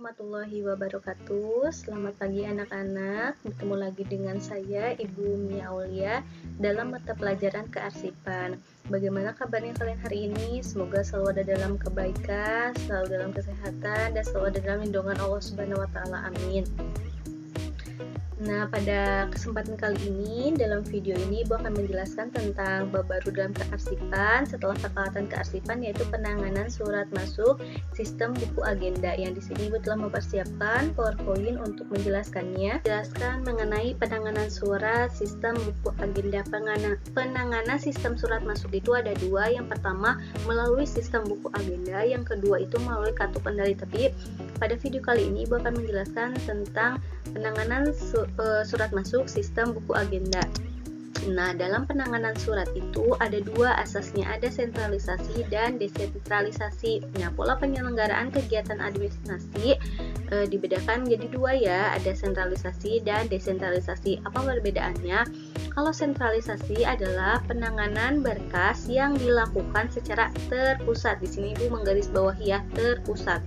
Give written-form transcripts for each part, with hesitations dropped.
warahmatullahi wabarakatuh. Selamat pagi anak-anak. Bertemu lagi dengan saya Ibu Mia Aulia dalam mata pelajaran kearsipan. Bagaimana kabarnya kalian hari ini? Semoga selalu ada dalam kebaikan, selalu dalam kesehatan, dan selalu ada dalam lindungan Allah Subhanahu wa taala. Amin. Nah, pada kesempatan kali ini, dalam video ini Ibu akan menjelaskan tentang bab baru dalam kearsipan setelah peralatan kearsipan, yaitu penanganan surat masuk sistem buku agenda. Yang di sini Ibu telah mempersiapkan PowerPoint untuk menjelaskannya. Jelaskan mengenai penanganan surat sistem buku agenda. Penanganan sistem surat masuk itu ada dua. Yang pertama melalui sistem buku agenda, yang kedua itu melalui kartu kendali. Tapi pada video kali ini Ibu akan menjelaskan tentang penanganan surat masuk sistem buku agenda. Nah, dalam penanganan surat itu ada dua asasnya, ada sentralisasi dan desentralisasi. Nah, pola penyelenggaraan kegiatan administrasi dibedakan menjadi dua ya, ada sentralisasi dan desentralisasi. Apa perbedaannya? Kalau sentralisasi adalah penanganan berkas yang dilakukan secara terpusat. Di sini Ibu menggarisbawahi ya, terpusat,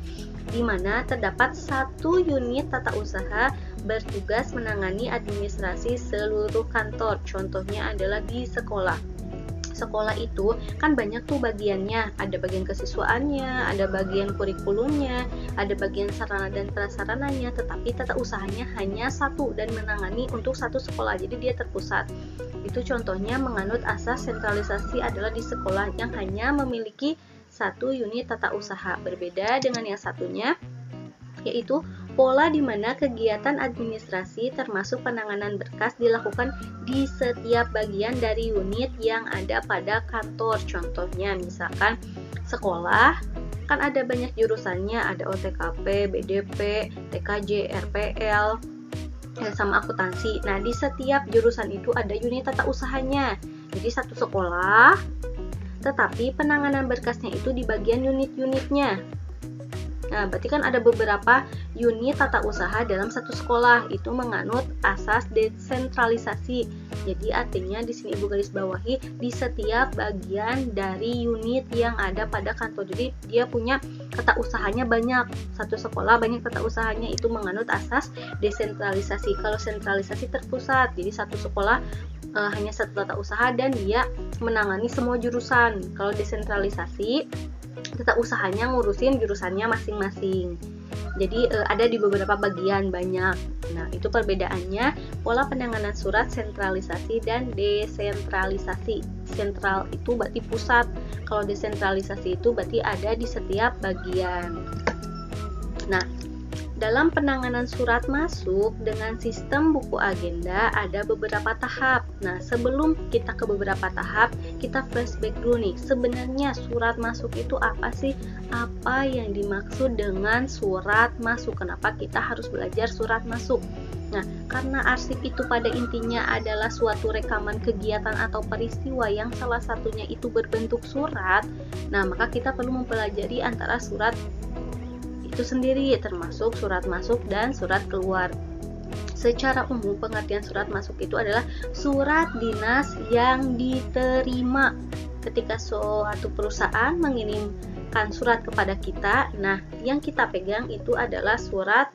di mana terdapat satu unit tata usaha bertugas menangani administrasi seluruh kantor. Contohnya adalah di sekolah. Sekolah itu kan banyak tuh bagiannya, ada bagian kesiswaannya, ada bagian kurikulumnya, ada bagian sarana dan prasarananya, tetapi tata usahanya hanya satu dan menangani untuk satu sekolah, jadi dia terpusat. Itu contohnya menganut asas sentralisasi adalah di sekolah yang hanya memiliki satu unit tata usaha. Berbeda dengan yang satunya, yaitu pola di mana kegiatan administrasi termasuk penanganan berkas dilakukan di setiap bagian dari unit yang ada pada kantor. Contohnya misalkan sekolah kan ada banyak jurusannya, ada OTKP, BDP, TKJ, RPL, sama akuntansi. Nah, di setiap jurusan itu ada unit tata usahanya. Jadi satu sekolah, tetapi penanganan berkasnya itu di bagian unit-unitnya. Nah, berarti kan ada beberapa unit tata usaha dalam satu sekolah, itu menganut asas desentralisasi. Jadi artinya di sini Ibu garis bawahi di setiap bagian dari unit yang ada pada kantor. Jadi dia punya tata usahanya banyak. Satu sekolah banyak tata usahanya, itu menganut asas desentralisasi. Kalau sentralisasi terpusat. Jadi satu sekolah hanya satu tata usaha dan dia menangani semua jurusan. Kalau desentralisasi, tata usahanya ngurusin jurusannya masing-masing. Jadi ada di beberapa bagian banyak. Nah, itu perbedaannya pola penanganan surat sentralisasi dan desentralisasi. Sentral itu berarti pusat. Kalau desentralisasi itu berarti ada di setiap bagian. Nah, dalam penanganan surat masuk dengan sistem buku agenda ada beberapa tahap. Nah, sebelum kita ke beberapa tahap, kita flashback dulu nih. Sebenarnya surat masuk itu apa sih? Apa yang dimaksud dengan surat masuk? Kenapa kita harus belajar surat masuk? Nah, karena arsip itu pada intinya adalah suatu rekaman kegiatan atau peristiwa yang salah satunya itu berbentuk surat. Nah, maka kita perlu mempelajari antara surat itu sendiri, termasuk surat masuk dan surat keluar. Secara umum pengertian surat masuk itu adalah surat dinas yang diterima ketika suatu perusahaan mengirimkan surat kepada kita. Nah, yang kita pegang itu adalah surat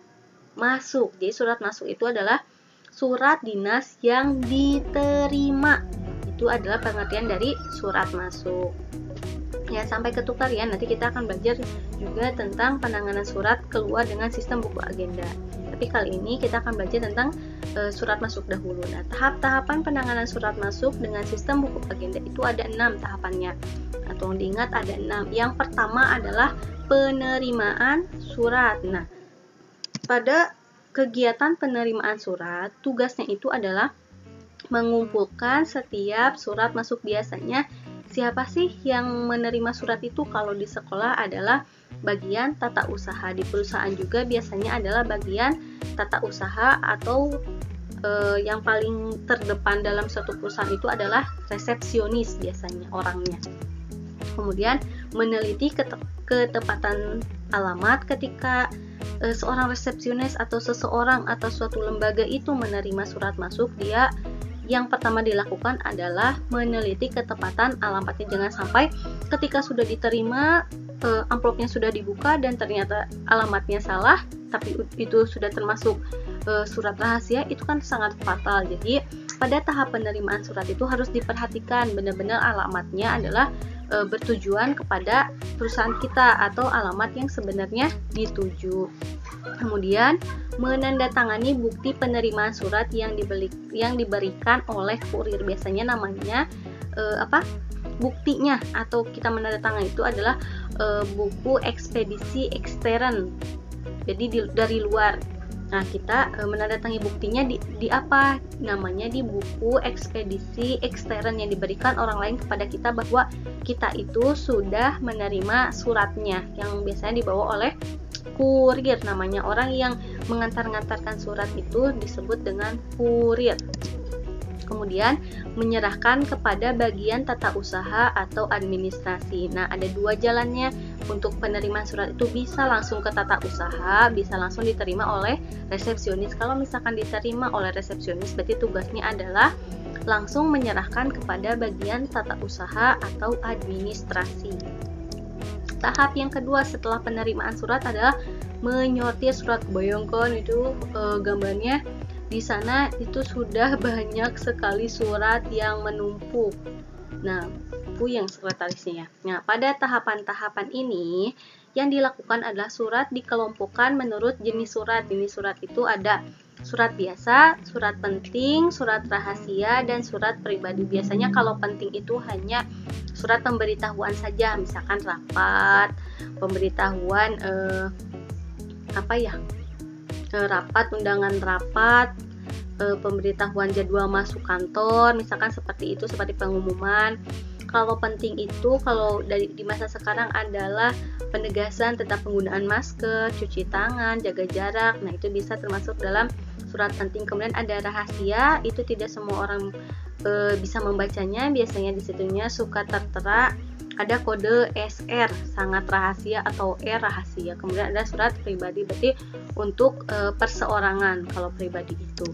masuk. Jadi surat masuk itu adalah surat dinas yang diterima. Itu adalah pengertian dari surat masuk. Ya, sampai ketukar ya, nanti kita akan belajar juga tentang penanganan surat keluar dengan sistem buku agenda. Tapi kali ini kita akan belajar tentang surat masuk dahulu. Nah, tahap-tahapan penanganan surat masuk dengan sistem buku agenda itu ada 6 tahapannya. Atau diingat ada 6. Yang pertama adalah penerimaan surat. Nah, pada kegiatan penerimaan surat, tugasnya itu adalah mengumpulkan setiap surat masuk. Biasanya siapa sih yang menerima surat itu? Kalau di sekolah adalah bagian tata usaha, di perusahaan juga biasanya adalah bagian tata usaha, atau yang paling terdepan dalam suatu perusahaan itu adalah resepsionis biasanya orangnya. Kemudian meneliti ketepatan alamat. Ketika seorang resepsionis atau seseorang atau suatu lembaga itu menerima surat masuk, dia yang pertama dilakukan adalah meneliti ketepatan alamatnya. Jangan sampai ketika sudah diterima amplopnya sudah dibuka dan ternyata alamatnya salah, tapi itu sudah termasuk surat rahasia, itu kan sangat fatal. Jadi pada tahap penerimaan surat itu harus diperhatikan benar-benar alamatnya adalah bertujuan kepada perusahaan kita atau alamat yang sebenarnya dituju. Kemudian menandatangani bukti penerimaan surat yang diberikan oleh kurir. Biasanya namanya buktinya atau kita menandatangani itu adalah buku ekspedisi ekstern. Jadi dari luar. Nah, kita menandatangani buktinya di apa? Namanya di buku ekspedisi ekstern yang diberikan orang lain kepada kita bahwa kita itu sudah menerima suratnya, yang biasanya dibawa oleh kurir. Namanya orang yang mengantar-ngantarkan surat itu disebut dengan kurir. Kemudian menyerahkan kepada bagian tata usaha atau administrasi. Nah, ada dua jalannya untuk penerimaan surat itu, bisa langsung ke tata usaha, bisa langsung diterima oleh resepsionis. Kalau misalkan diterima oleh resepsionis, berarti tugasnya adalah langsung menyerahkan kepada bagian tata usaha atau administrasi. Tahap yang kedua setelah penerimaan surat adalah menyortir surat. Bayangkan itu gambarnya. Di sana itu sudah banyak sekali surat yang menumpuk. Nah, yang sekretarisnya. Nah, pada tahapan-tahapan ini yang dilakukan adalah surat dikelompokkan menurut jenis surat. Jenis surat itu ada surat biasa, surat penting, surat rahasia, dan surat pribadi. Biasanya kalau penting itu hanya surat pemberitahuan saja, misalkan rapat, pemberitahuan rapat, undangan rapat, pemberitahuan jadwal masuk kantor, misalkan seperti itu, seperti pengumuman. Kalau penting itu, kalau di masa sekarang adalah penegasan tentang penggunaan masker, cuci tangan, jaga jarak. Nah, itu bisa termasuk dalam surat penting. Kemudian ada rahasia, itu tidak semua orang bisa membacanya. Biasanya di situnya suka tertera ada kode SR, sangat rahasia, atau R rahasia. Kemudian ada surat pribadi, berarti untuk perseorangan kalau pribadi itu.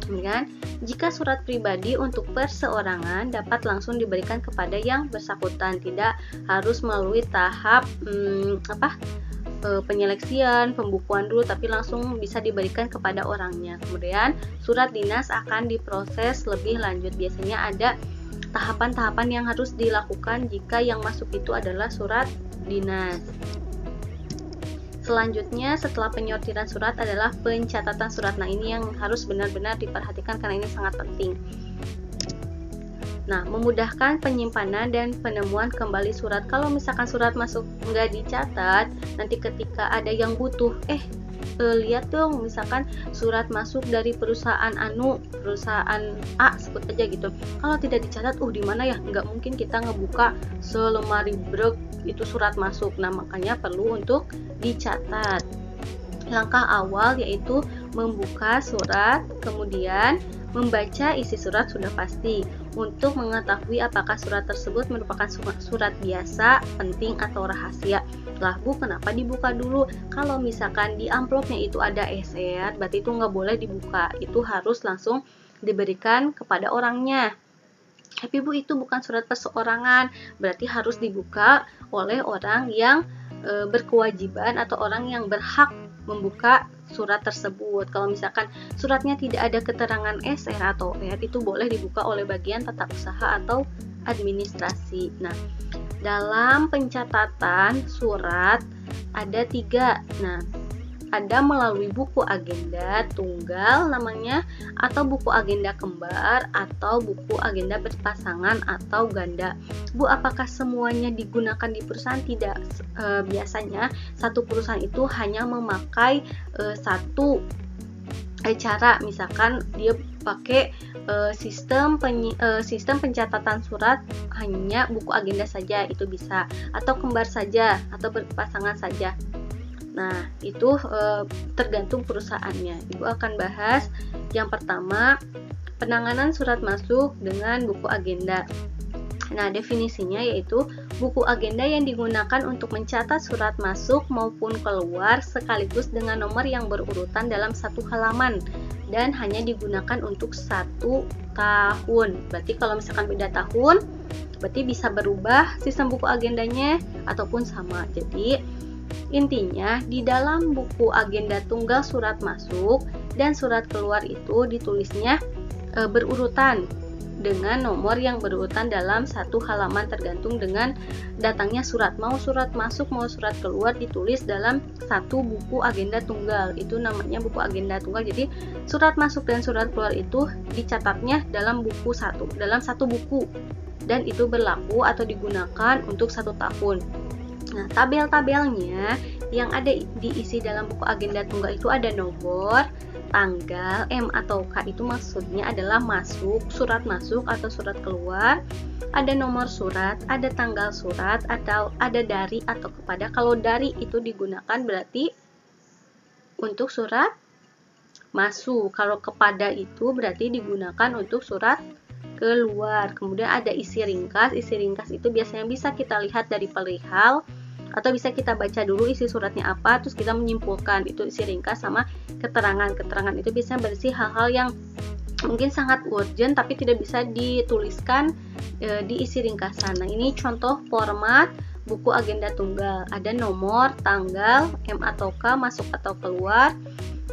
Kemudian jika surat pribadi untuk perseorangan dapat langsung diberikan kepada yang bersangkutan, tidak harus melalui tahap penyeleksian, pembukuan dulu, tapi langsung bisa diberikan kepada orangnya. Kemudian surat dinas akan diproses lebih lanjut. Biasanya ada tahapan-tahapan yang harus dilakukan jika yang masuk itu adalah surat dinas. Selanjutnya setelah penyortiran surat adalah pencatatan surat. Nah, ini yang harus benar-benar diperhatikan karena ini sangat penting. Nah, memudahkan penyimpanan dan penemuan kembali surat. Kalau misalkan surat masuk nggak dicatat, nanti ketika ada yang butuh, lihat dong, misalkan surat masuk dari perusahaan perusahaan A, sebut aja gitu. Kalau tidak dicatat, di mana ya? Nggak mungkin kita ngebuka selemari brek itu surat masuk. Nah, makanya perlu untuk dicatat. Langkah awal yaitu membuka surat, kemudian membaca isi surat sudah pasti. Untuk mengetahui apakah surat tersebut merupakan surat biasa, penting, atau rahasia. Lah, Bu, kenapa dibuka dulu? Kalau misalkan di amplopnya itu ada SR, berarti itu nggak boleh dibuka. Itu harus langsung diberikan kepada orangnya. Tapi Bu, itu bukan surat perseorangan, berarti harus dibuka oleh orang yang berkewajiban atau orang yang berhak membuka surat tersebut. Kalau misalkan suratnya tidak ada keterangan SR atau R, itu boleh dibuka oleh bagian tata usaha atau administrasi. Nah, dalam pencatatan surat ada 3. Nah, ada melalui buku agenda tunggal namanya, atau buku agenda kembar, atau buku agenda berpasangan atau ganda. Bu, apakah semuanya digunakan di perusahaan? Tidak. Biasanya satu perusahaan itu hanya memakai satu cara. Misalkan dia pakai sistem pencatatan surat hanya buku agenda saja, itu bisa, atau kembar saja, atau berpasangan saja. Nah, itu tergantung perusahaannya. Ibu akan bahas yang pertama, penanganan surat masuk dengan buku agenda. Nah, definisinya yaitu Buku agenda yang digunakan untuk mencatat surat masuk maupun keluar sekaligus dengan nomor yang berurutan dalam satu halaman dan hanya digunakan untuk 1 tahun. Berarti kalau misalkan beda tahun, berarti bisa berubah sistem buku agendanya ataupun sama. Jadi intinya di dalam buku agenda tunggal surat masuk dan surat keluar itu ditulisnya berurutan dengan nomor yang berurutan dalam satu halaman tergantung dengan datangnya surat. Mau surat masuk mau surat keluar ditulis dalam satu buku agenda tunggal. Itu namanya buku agenda tunggal. Jadi surat masuk dan surat keluar itu dicatatnya dalam buku dalam satu buku, dan itu berlaku atau digunakan untuk 1 tahun. Nah, tabel-tabelnya yang ada diisi dalam buku agenda tunggal itu ada nomor, tanggal, M atau K itu maksudnya adalah surat masuk atau surat keluar, ada nomor surat, ada tanggal surat, atau ada dari atau kepada. Kalau dari itu digunakan berarti untuk surat masuk, kalau kepada itu berarti digunakan untuk surat keluar. Kemudian ada isi ringkas itu biasanya bisa kita lihat dari perihal atau bisa kita baca dulu isi suratnya apa, terus kita menyimpulkan. Itu isi ringkas sama keterangan itu biasanya berisi hal-hal yang mungkin sangat urgent tapi tidak bisa dituliskan di isi ringkasan. Nah, ini contoh format buku agenda tunggal. Ada nomor, tanggal, M atau K, masuk atau keluar.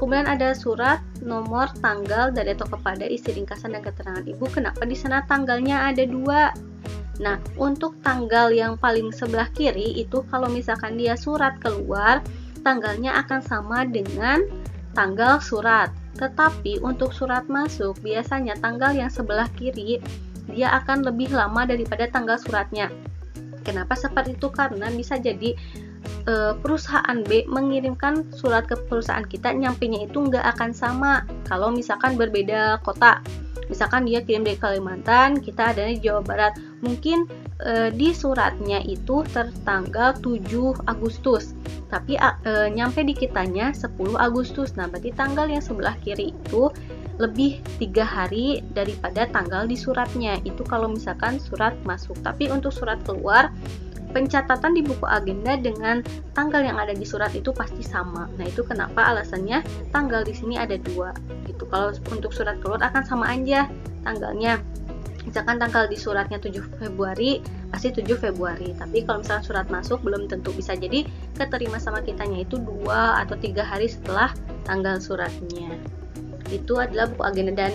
Kemudian ada surat, nomor, tanggal, dari atau kepada, isi ringkasan dan keterangan. Ibu, kenapa di sana tanggalnya ada 2? Nah, untuk tanggal yang paling sebelah kiri itu kalau misalkan dia surat keluar, tanggalnya akan sama dengan tanggal surat. Tetapi untuk surat masuk, biasanya tanggal yang sebelah kiri dia akan lebih lama daripada tanggal suratnya. Kenapa seperti itu? Karena bisa jadi perusahaan B mengirimkan surat ke perusahaan kita, nyampenya itu nggak akan sama kalau misalkan berbeda kota. Misalkan dia kirim dari Kalimantan, kita adanya di Jawa Barat. Mungkin di suratnya itu tertanggal 7 Agustus, tapi nyampe di kitanya 10 Agustus. Nah, berarti tanggal yang sebelah kiri itu lebih 3 hari daripada tanggal di suratnya. Itu kalau misalkan surat masuk. Tapi untuk surat keluar, pencatatan di buku agenda dengan tanggal yang ada di surat itu pasti sama. Nah, itu kenapa alasannya tanggal di sini ada 2 gitu. Kalau untuk surat keluar akan sama aja tanggalnya. Misalkan tanggal di suratnya 7 Februari, pasti 7 Februari. Tapi kalau misalkan surat masuk belum tentu, bisa jadi keterima sama kitanya itu 2 atau 3 hari setelah tanggal suratnya. Itu adalah buku agenda, dan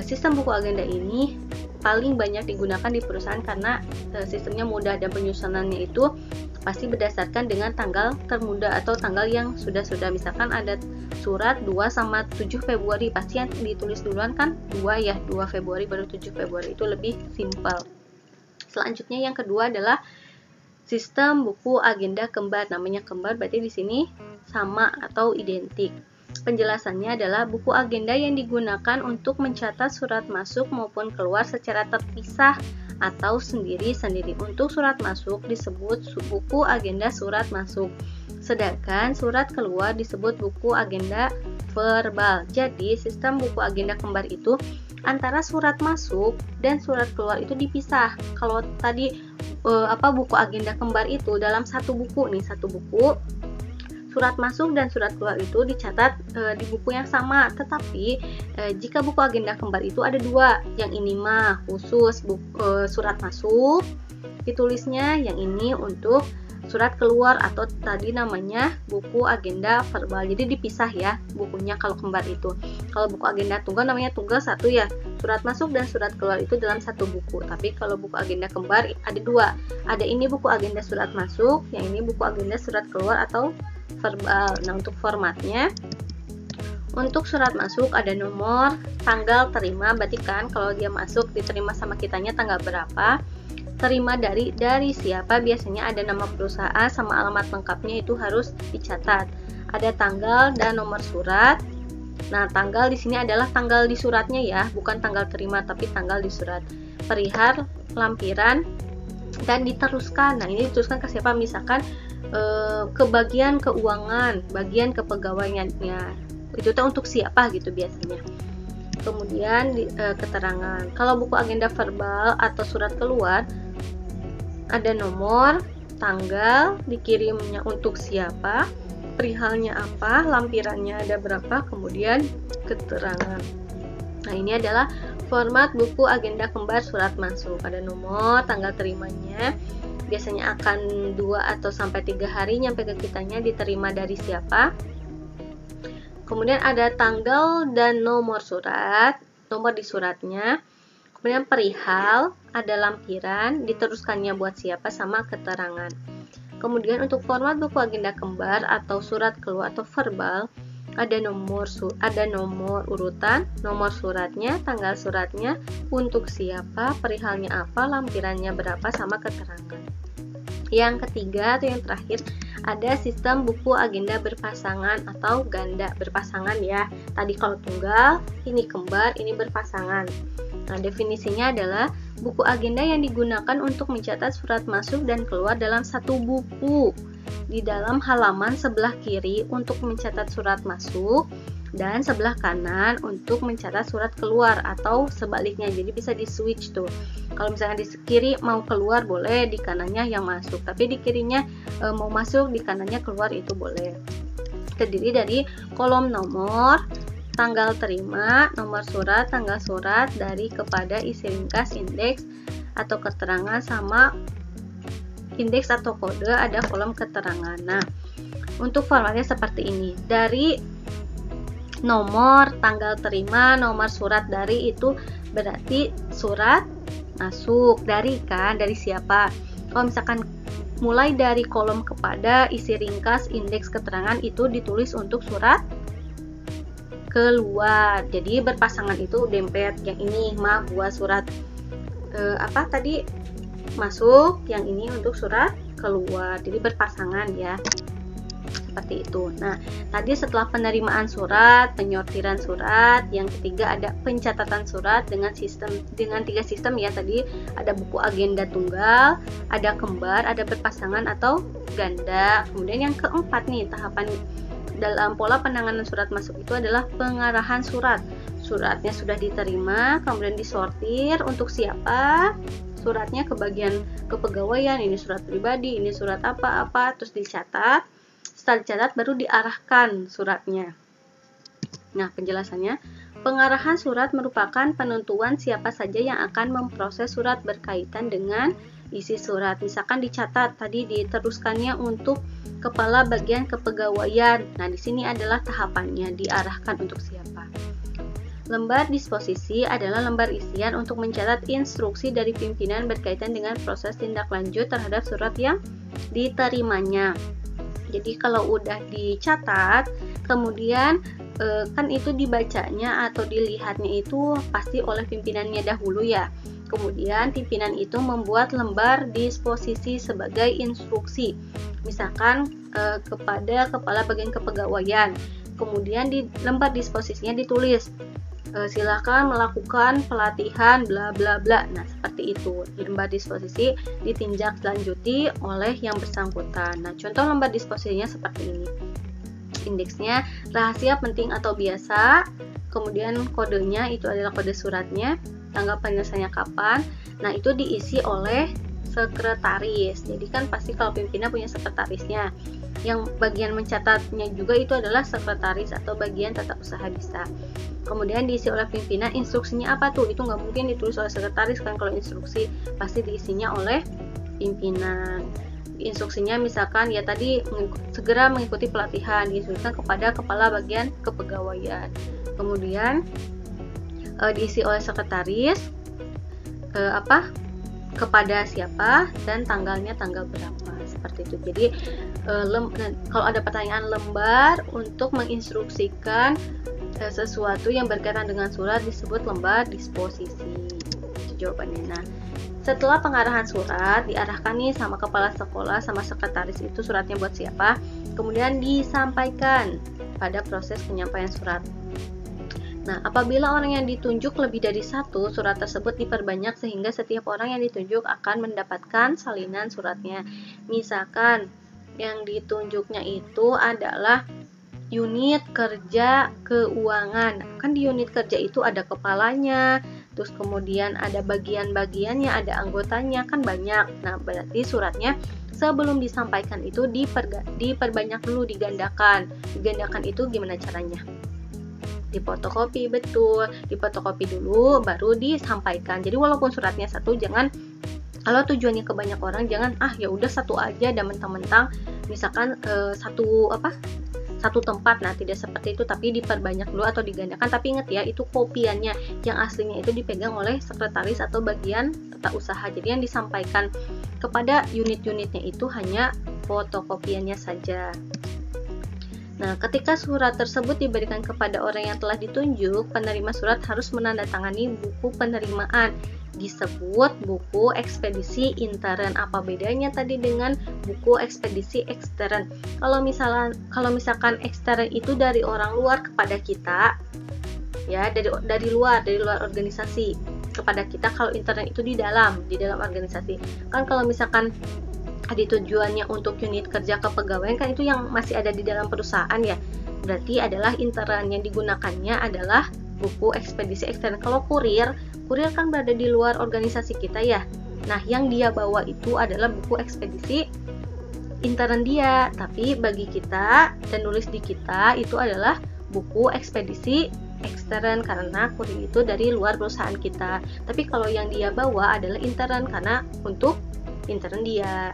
sistem buku agenda ini paling banyak digunakan di perusahaan karena sistemnya mudah dan penyusunannya itu pasti berdasarkan dengan tanggal termuda atau tanggal yang sudah. Misalkan ada surat 2 sama 7 Februari, pasti yang ditulis duluan kan 2 ya, 2 Februari baru 7 Februari, itu lebih simpel. Selanjutnya yang kedua adalah sistem buku agenda kembar. Namanya kembar berarti di sini sama atau identik. Penjelasannya adalah buku agenda yang digunakan untuk mencatat surat masuk maupun keluar secara terpisah atau sendiri-sendiri. Untuk surat masuk disebut buku agenda surat masuk, sedangkan surat keluar disebut buku agenda verbal. Jadi sistem buku agenda kembar itu antara surat masuk dan surat keluar itu dipisah. Kalau tadi buku agenda kembar itu dalam satu buku surat masuk dan surat keluar itu dicatat di buku yang sama. Tetapi jika buku agenda kembar itu ada 2, yang ini mah khusus surat masuk ditulisnya, yang ini untuk surat keluar atau tadi namanya buku agenda verbal. Jadi dipisah ya bukunya kalau kembar itu. Kalau buku agenda tunggal namanya tunggal 1 ya, surat masuk dan surat keluar itu dalam satu buku. Tapi kalau buku agenda kembar ada 2, ada ini buku agenda surat masuk, yang ini buku agenda surat keluar atau verbal. Nah, untuk formatnya, untuk surat masuk ada nomor, tanggal terima, berarti kan kalau dia masuk diterima sama kitanya tanggal berapa, terima dari siapa, biasanya ada nama perusahaan sama alamat lengkapnya itu harus dicatat. Ada tanggal dan nomor surat. Nah, tanggal di sini adalah tanggal di suratnya ya, bukan tanggal terima tapi tanggal di surat. Perihal, lampiran, dan diteruskan. Nah, ini diteruskan ke siapa? Misalkan ke bagian keuangan, bagian kepegawaiannya, itu tuh untuk siapa gitu biasanya. Kemudian keterangan. Kalau buku agenda verbal atau surat keluar, ada nomor, tanggal, dikirimnya untuk siapa, perihalnya apa, lampirannya ada berapa, kemudian keterangan. Nah, ini adalah format buku agenda kembar surat masuk. Ada nomor, tanggal terimanya, biasanya akan 2 atau sampai 3 hari nyampe ke kitanya, diterima dari siapa. Kemudian ada tanggal dan nomor surat, nomor di suratnya. Kemudian perihal, ada lampiran, diteruskannya buat siapa, sama keterangan. Kemudian untuk format buku agenda kembar atau surat keluar atau verbal, ada nomor urutan, nomor suratnya, tanggal suratnya, untuk siapa, perihalnya apa, lampirannya berapa, sama keterangan. Yang ketiga atau yang terakhir, ada sistem buku agenda berpasangan atau ganda berpasangan ya. Tadi kalau tunggal, ini kembar, ini berpasangan. Nah, definisinya adalah buku agenda yang digunakan untuk mencatat surat masuk dan keluar dalam satu buku. Di dalam halaman sebelah kiri untuk mencatat surat masuk dan sebelah kanan untuk mencatat surat keluar, atau sebaliknya. Jadi bisa di switch tuh. Kalau misalnya di kiri mau keluar boleh, di kanannya yang masuk. Tapi di kirinya mau masuk, di kanannya keluar, itu boleh. Terdiri dari kolom nomor, tanggal terima, nomor surat, tanggal surat, dari kepada, isi ringkas, indeks atau keterangan, sama indeks atau kode, ada kolom keterangan. Nah, untuk formatnya seperti ini. Dari nomor, tanggal terima, nomor surat, dari itu berarti surat masuk. Dari kan, dari siapa. Kalau misalkan mulai dari kolom kepada, isi ringkas, indeks, keterangan, itu ditulis untuk surat keluar. Jadi berpasangan itu dempet. Yang ini mah buat surat masuk, yang ini untuk surat keluar. Jadi berpasangan ya, seperti itu. Nah, tadi setelah penerimaan surat, penyortiran surat, yang ketiga ada pencatatan surat dengan 3 sistem ya. Tadi ada buku agenda tunggal, ada kembar, ada berpasangan atau ganda. Kemudian yang keempat nih, tahapan dalam pola penanganan surat masuk itu adalah pengarahan surat. Suratnya sudah diterima, kemudian disortir untuk siapa, suratnya ke bagian kepegawaian, ini surat pribadi, ini surat apa-apa, terus dicatat. Setelah dicatat baru diarahkan suratnya. Nah, penjelasannya, pengarahan surat merupakan penentuan siapa saja yang akan memproses surat berkaitan dengan isi surat. Misalkan dicatat, tadi diteruskannya untuk kepala bagian kepegawaian. Nah, di sini adalah tahapannya, diarahkan untuk siapa. Lembar disposisi adalah lembar isian untuk mencatat instruksi dari pimpinan berkaitan dengan proses tindak lanjut terhadap surat yang diterimanya. Jadi kalau udah dicatat, kemudian kan itu dibacanya atau dilihatnya itu pasti oleh pimpinannya dahulu ya. Kemudian pimpinan itu membuat lembar disposisi sebagai instruksi. Misalkan kepada kepala bagian kepegawaian. Kemudian di lembar disposisinya ditulis, silakan melakukan pelatihan bla bla bla. Nah, seperti itu. Di lembar disposisi ditinjak lanjuti oleh yang bersangkutan. Nah, contoh lembar disposisinya seperti ini. Indeksnya rahasia, penting atau biasa. Kemudian kodenya itu adalah kode suratnya, tanggal penyelesaiannya kapan. Nah, itu diisi oleh sekretaris. Jadi kan pasti kalau pimpinan punya sekretarisnya. Yang bagian mencatatnya juga itu adalah sekretaris atau bagian tata usaha bisa. Kemudian diisi oleh pimpinan. Instruksinya apa tuh? Itu nggak mungkin ditulis oleh sekretaris kan, kalau instruksi pasti diisinya oleh pimpinan. Instruksinya misalkan ya tadi segera mengikuti pelatihan, diinstruksikan kepada kepala bagian kepegawaian. Kemudian diisi oleh sekretaris kepada siapa dan tanggalnya tanggal berapa, seperti itu. Jadi kalau ada pertanyaan, lembar untuk menginstruksikan sesuatu yang berkaitan dengan surat disebut lembar disposisi. Itu jawabannya. Nah, setelah pengarahan surat diarahkan nih sama kepala sekolah sama sekretaris, itu suratnya buat siapa, kemudian disampaikan pada proses penyampaian surat. Nah, apabila orang yang ditunjuk lebih dari satu, surat tersebut diperbanyak sehingga setiap orang yang ditunjuk akan mendapatkan salinan suratnya. Misalkan yang ditunjuknya itu adalah unit kerja keuangan. Kan di unit kerja itu ada kepalanya, terus kemudian ada bagian-bagiannya, ada anggotanya, kan banyak. Nah, berarti suratnya sebelum disampaikan itu diperbanyak dulu, digandakan. Digandakan itu gimana caranya? Difotokopi, betul, difotokopi dulu baru disampaikan. Jadi walaupun suratnya satu, jangan, kalau tujuannya ke banyak orang, jangan ya udah satu aja dan mentang-mentang misalkan satu tempat. Nah, tidak seperti itu, tapi diperbanyak dulu atau digandakan. Tapi ingat ya, itu kopiannya, yang aslinya itu dipegang oleh sekretaris atau bagian tata usaha. Jadi yang disampaikan kepada unit-unitnya itu hanya fotokopiannya saja. Nah, ketika surat tersebut diberikan kepada orang yang telah ditunjuk, penerima surat harus menandatangani buku penerimaan. Disebut buku ekspedisi intern. Apa bedanya tadi dengan buku ekspedisi ekstern? Kalau misalkan ekstern itu dari orang luar kepada kita, ya, dari luar organisasi kepada kita. Kalau intern itu di dalam organisasi. Kan kalau misalkan tujuannya untuk unit kerja kepegawaian, kan itu yang masih ada di dalam perusahaan ya. Berarti adalah intern, yang digunakannya adalah buku ekspedisi ekstern. Kalau kurir kan berada di luar organisasi kita ya. Nah, yang dia bawa itu adalah buku ekspedisi intern dia. Tapi bagi kita dan nulis di kita itu adalah buku ekspedisi ekstern, karena kurir itu dari luar perusahaan kita. Tapi kalau yang dia bawa adalah intern, karena untuk intern dia.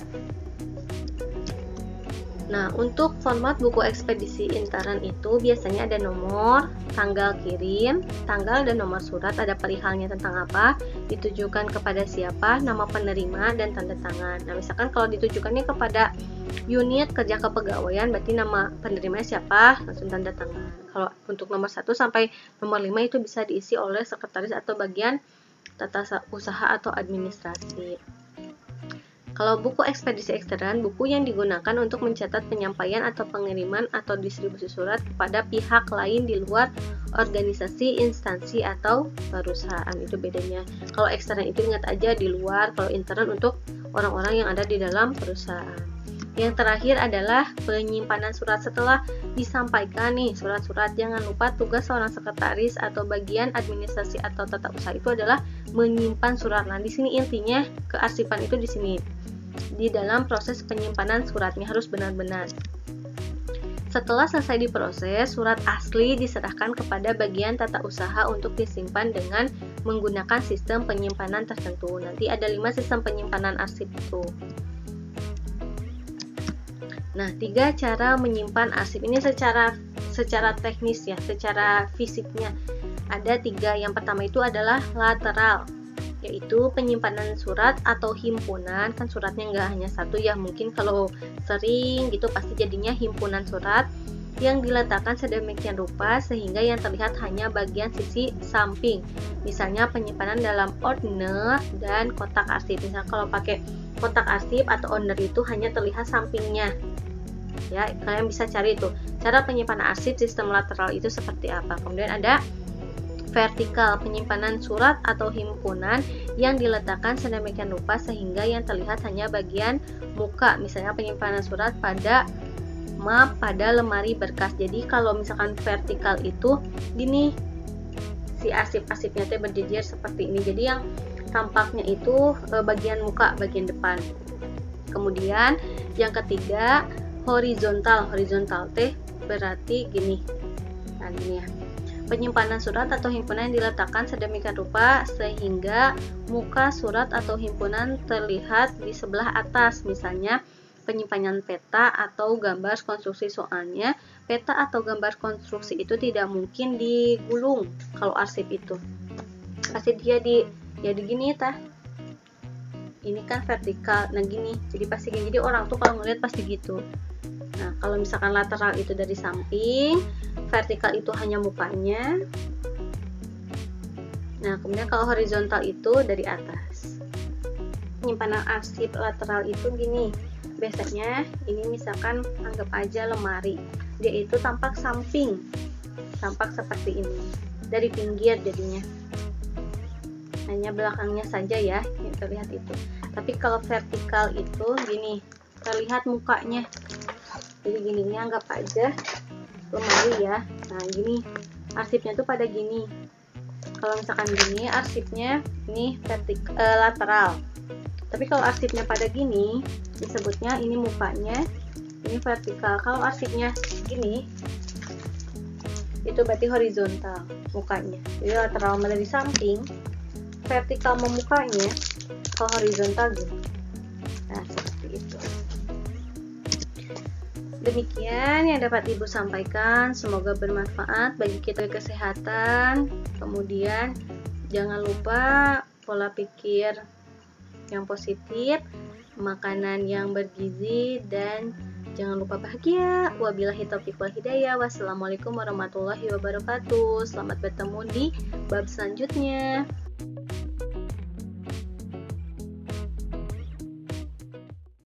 Nah, untuk format buku ekspedisi intern itu biasanya ada nomor, tanggal kirim, tanggal dan nomor surat, ada perihalnya tentang apa, ditujukan kepada siapa, nama penerima, dan tanda tangan. Nah, misalkan kalau ditujukannya kepada unit kerja kepegawaian, berarti nama penerimanya siapa, langsung tanda tangan. Kalau untuk nomor 1 sampai nomor 5 itu bisa diisi oleh sekretaris atau bagian tata usaha atau administrasi. Kalau buku ekspedisi ekstern, buku yang digunakan untuk mencatat penyampaian atau pengiriman atau distribusi surat kepada pihak lain di luar organisasi, instansi, atau perusahaan. Itu bedanya. Kalau ekstern itu ingat aja di luar, kalau intern untuk orang-orang yang ada di dalam perusahaan. Yang terakhir adalah penyimpanan surat. Setelah disampaikan nih surat-surat, jangan lupa tugas seorang sekretaris atau bagian administrasi atau tata usaha itu adalah menyimpan surat. Nah, di sini intinya kearsipan itu di sini. Di dalam proses penyimpanan suratnya harus benar-benar. Setelah selesai diproses, surat asli diserahkan kepada bagian tata usaha untuk disimpan dengan menggunakan sistem penyimpanan tertentu. Nanti ada 5 sistem penyimpanan arsip itu. Nah, 3 cara menyimpan arsip ini secara teknis ya, secara fisiknya. Ada 3. Yang pertama itu adalah lateral, yaitu penyimpanan surat atau himpunan. Kan suratnya nggak hanya satu ya, mungkin kalau sering gitu pasti jadinya himpunan surat yang diletakkan sedemikian rupa sehingga yang terlihat hanya bagian sisi samping. Misalnya penyimpanan dalam ordner dan kotak arsip. Misalnya kalau pakai kotak arsip atau ordner itu hanya terlihat sampingnya. Ya, kalian bisa cari itu. Cara penyimpanan arsip sistem lateral itu seperti apa. Kemudian ada vertikal, penyimpanan surat atau himpunan yang diletakkan sedemikian rupa sehingga yang terlihat hanya bagian muka. Misalnya penyimpanan surat pada map, pada lemari berkas. Jadi kalau misalkan vertikal itu gini, si arsip-arsipnya berjejer seperti ini. Jadi yang tampaknya itu bagian muka, bagian depan. Kemudian yang ketiga horizontal teh berarti gini. Nah, gini ya. Penyimpanan surat atau himpunan diletakkan sedemikian rupa sehingga muka surat atau himpunan terlihat di sebelah atas. Misalnya penyimpanan peta atau gambar konstruksi. Soalnya peta atau gambar konstruksi itu tidak mungkin digulung. Kalau arsip itu pasti dia gini tah. Ini kan vertikal, nah gini, jadi pasti gini. Jadi orang tuh kalau ngeliat pasti gitu. Nah, kalau misalkan lateral itu dari samping, vertikal itu hanya mukanya. Nah, kemudian kalau horizontal itu dari atas. Penyimpanan arsip lateral itu gini. Biasanya ini misalkan anggap aja lemari. Dia itu tampak samping. Tampak seperti ini. Dari pinggir jadinya. Hanya belakangnya saja ya yang terlihat itu. Tapi kalau vertikal itu gini, terlihat mukanya. Jadi gini, anggap aja lemari ya. Nah, gini arsipnya tuh pada gini. Kalau misalkan gini, arsipnya ini lateral. Tapi kalau arsipnya pada gini, disebutnya ini mukanya, ini vertikal. Kalau arsipnya gini, itu berarti horizontal mukanya. Jadi lateral dari samping, vertikal memukanya, kalau horizontal gini. Nah, seperti itu. Demikian yang dapat Ibu sampaikan, semoga bermanfaat bagi kita kesehatan. Kemudian jangan lupa pola pikir yang positif, makanan yang bergizi, dan jangan lupa bahagia. Wabillahi taufiq wal hidayah. Wassalamualaikum warahmatullahi wabarakatuh. Selamat bertemu di bab selanjutnya.